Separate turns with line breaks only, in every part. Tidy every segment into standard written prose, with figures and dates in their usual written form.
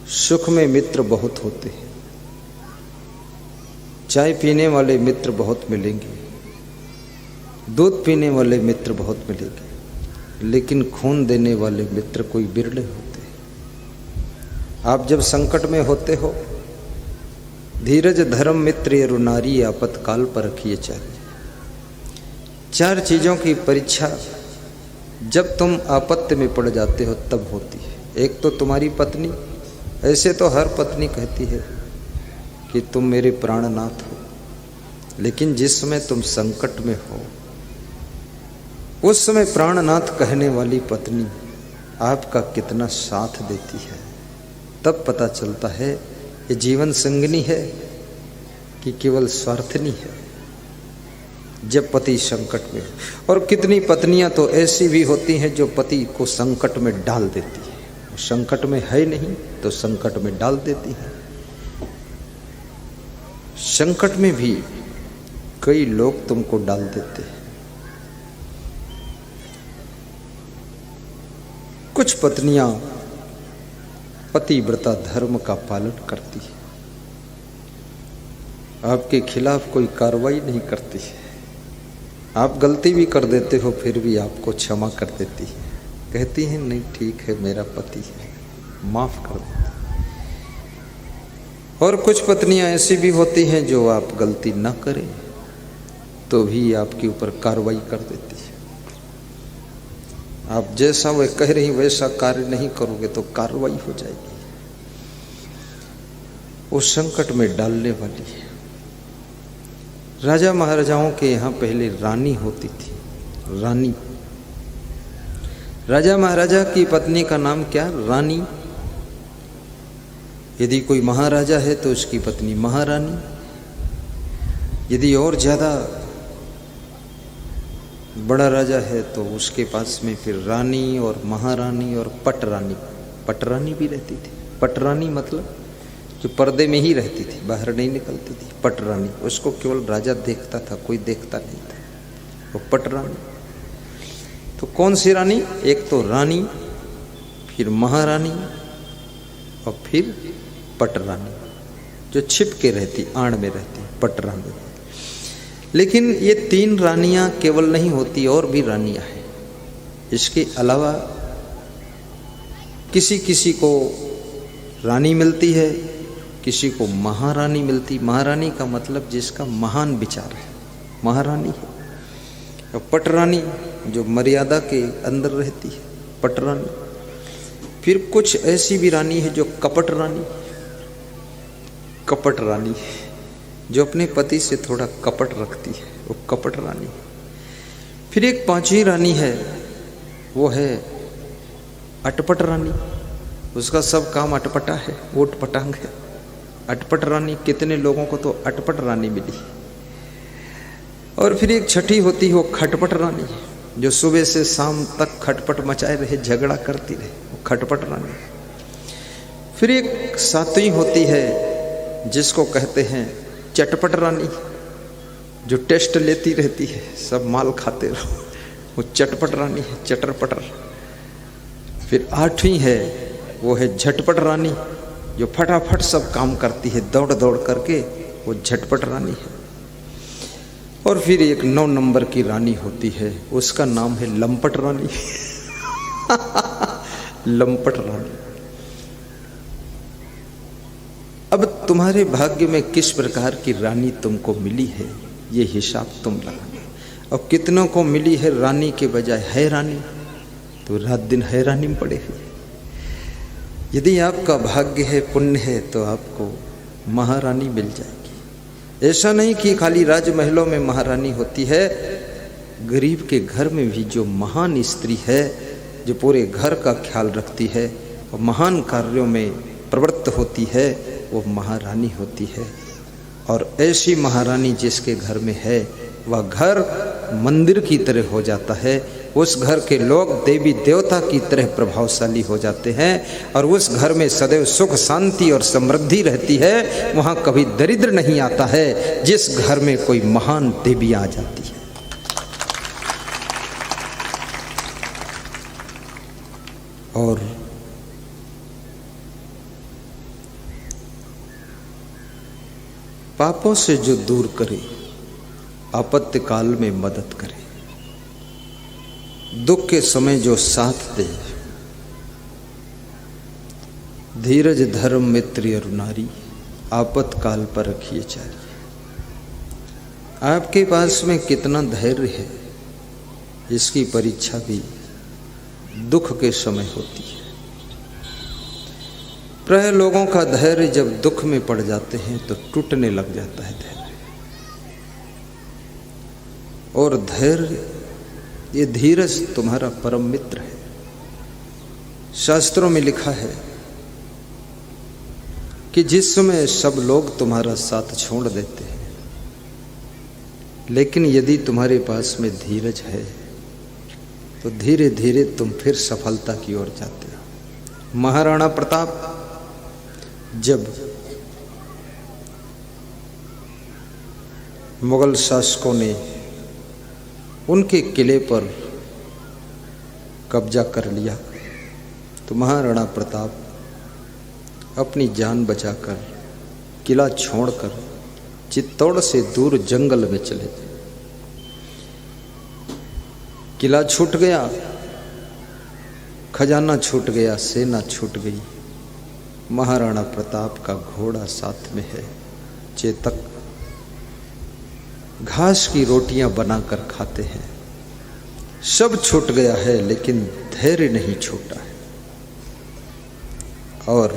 सुख में मित्र बहुत होते हैं, चाय पीने वाले मित्र बहुत मिलेंगे, दूध पीने वाले मित्र बहुत मिलेंगे, लेकिन खून देने वाले मित्र कोई बिरले होते हैं। आप जब संकट में होते हो, धीरज धर्म मित्र ये नारी आपतकाल पर रखिए चाहिए। चार चीजों की परीक्षा जब तुम आपत्ति में पड़ जाते हो तब होती है। एक तो तुम्हारी पत्नी, ऐसे तो हर पत्नी कहती है कि तुम मेरे प्राणनाथ हो, लेकिन जिस समय तुम संकट में हो उस समय प्राणनाथ कहने वाली पत्नी आपका कितना साथ देती है, तब पता चलता है ये जीवन संगिनी है कि केवल स्वार्थनी है। जब पति संकट में, और कितनी पत्नियां तो ऐसी भी होती हैं जो पति को संकट में डाल देती है, संकट में है नहीं तो संकट में डाल देती है। संकट में भी कई लोग तुमको डाल देते हैं। कुछ पत्नियां पतिव्रता धर्म का पालन करती है, आपके खिलाफ कोई कार्रवाई नहीं करती है। आप गलती भी कर देते हो फिर भी आपको क्षमा कर देती है, कहती है नहीं ठीक है मेरा पति है, माफ कर देती। और कुछ पत्नियां ऐसी भी होती हैं जो आप गलती ना करें तो भी आपके ऊपर कार्रवाई कर देती है। आप जैसा वह कह रही वैसा कार्य नहीं करोगे तो कार्रवाई हो जाएगी। वो संकट में डालने वाली है। राजा महाराजाओं के यहाँ पहले रानी होती थी, रानी। राजा महाराजा की पत्नी का नाम क्या? रानी। यदि कोई महाराजा है तो उसकी पत्नी महारानी। यदि और ज्यादा बड़ा राजा है तो उसके पास में फिर रानी और महारानी और पटरानी। पटरानी भी रहती थी। पटरानी मतलब जो पर्दे में ही रहती थी, बाहर नहीं निकलती थी। पटरानी, उसको केवल राजा देखता था, कोई देखता नहीं था, वो पटरानी। तो कौन सी रानी? एक तो रानी, फिर महारानी और फिर पटरानी, जो छिप के रहती, आड़ में रहती, पटरानी। लेकिन ये तीन रानियां केवल नहीं होती, और भी रानियां हैं। इसके अलावा किसी किसी को रानी मिलती है, किसी को महारानी मिलती। महारानी का मतलब जिसका महान विचार है, महारानी है। और पटरानी जो मर्यादा के अंदर रहती है, पटरानी। फिर कुछ ऐसी भी रानी है जो कपट रानी, कपट रानी है, जो अपने पति से थोड़ा कपट रखती है, वो कपट रानी। फिर एक पांचवी रानी है, वो है अटपट रानी। उसका सब काम अटपटा है, ओट पटांग है। अटपट रानी, कितने लोगों को तो अटपट रानी मिली। और फिर एक छठी होती है वो खटपट रानी, जो सुबह से शाम तक खटपट मचाए रहे, झगड़ा करती रहे, वो खटपट रानी। फिर एक सातवीं होती है जिसको कहते हैं चटपट रानी, जो टेस्ट लेती रहती है, सब माल खाते रहो, वो चटपट रानी है, चटर पटर। फिर आठवीं है वो है झटपट रानी, जो फटाफट सब काम करती है, दौड़ दौड़ करके, वो झटपट रानी है। और फिर एक 9 नंबर की रानी होती है, उसका नाम है लंपट रानी। लंपट रानी। अब तुम्हारे भाग्य में किस प्रकार की रानी तुमको मिली है, ये हिसाब तुम लगाना। और कितनों को मिली है रानी के बजाय है रानी, तो रात दिन हैरानी में पड़े हुए। यदि आपका भाग्य है, पुण्य है, तो आपको महारानी मिल जाएगी। ऐसा नहीं कि खाली राजमहलों में महारानी होती है, गरीब के घर में भी जो महान स्त्री है, जो पूरे घर का ख्याल रखती है और महान कार्यों में प्रवृत्त होती है, वो महारानी होती है। और ऐसी महारानी जिसके घर में है, वह घर मंदिर की तरह हो जाता है। उस घर के लोग देवी देवता की तरह प्रभावशाली हो जाते हैं, और उस घर में सदैव सुख शांति और समृद्धि रहती है। वहाँ कभी दरिद्र नहीं आता है, जिस घर में कोई महान देवी आ जाती है। और पापों से जो दूर करे, आपत्ति काल में मदद करे, दुख के समय जो साथ दे, धीरज धर्म मित्र और नारी, आपत काल पर रखिए चाहिए। आपके पास में कितना धैर्य है, इसकी परीक्षा भी दुख के समय होती है। प्राय लोगों का धैर्य जब दुख में पड़ जाते हैं तो टूटने लग जाता है धैर्य। और धैर्य, ये धीरज तुम्हारा परम मित्र है। शास्त्रों में लिखा है कि जिस समय सब लोग तुम्हारा साथ छोड़ देते हैं, लेकिन यदि तुम्हारे पास में धीरज है तो धीरे धीरे तुम फिर सफलता की ओर जाते हो। महाराणा प्रताप जब मुगल शासकों ने उनके किले पर कब्जा कर लिया तो महाराणा प्रताप अपनी जान बचाकर किला छोड़कर चित्तौड़ से दूर जंगल में चले गए। किला छूट गया, खजाना छूट गया, सेना छूट गई। महाराणा प्रताप का घोड़ा साथ में है, चेतक, घास की रोटियां बनाकर खाते हैं। सब छूट गया है लेकिन धैर्य नहीं छूटा है। और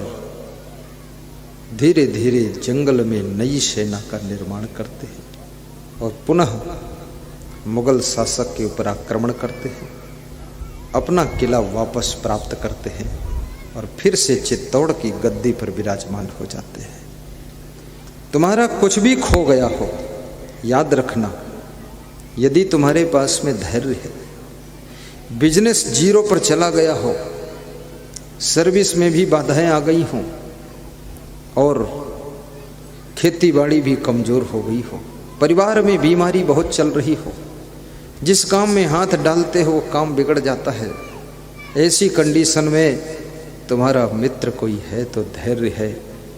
धीरे धीरे जंगल में नई सेना का निर्माण करते हैं और पुनः मुगल शासक के ऊपर आक्रमण करते हैं, अपना किला वापस प्राप्त करते हैं और फिर से चित्तौड़ की गद्दी पर विराजमान हो जाते हैं। तुम्हारा कुछ भी खो गया हो, याद रखना, यदि तुम्हारे पास में धैर्य है, बिजनेस जीरो पर चला गया हो, सर्विस में भी बाधाएं आ गई हों और खेती बाड़ी भी कमजोर हो गई हो, परिवार में बीमारी बहुत चल रही हो, जिस काम में हाथ डालते हो वो काम बिगड़ जाता है, ऐसी कंडीशन में तुम्हारा मित्र कोई है तो धैर्य है।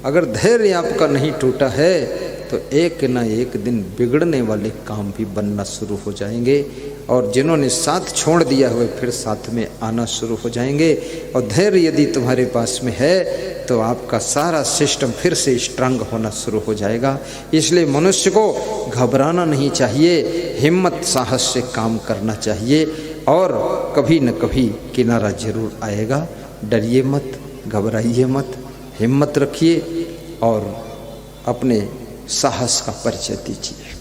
अगर धैर्य आपका नहीं टूटा है तो एक ना एक दिन बिगड़ने वाले काम भी बनना शुरू हो जाएंगे और जिन्होंने साथ छोड़ दिया हुआ फिर साथ में आना शुरू हो जाएंगे। और धैर्य यदि तुम्हारे पास में है तो आपका सारा सिस्टम फिर से स्ट्रांग होना शुरू हो जाएगा। इसलिए मनुष्य को घबराना नहीं चाहिए, हिम्मत साहस से काम करना चाहिए और कभी न कभी किनारा जरूर आएगा। डरिए मत, घबराइए मत, हिम्मत रखिए और अपने साहस का परिचय दीजिए।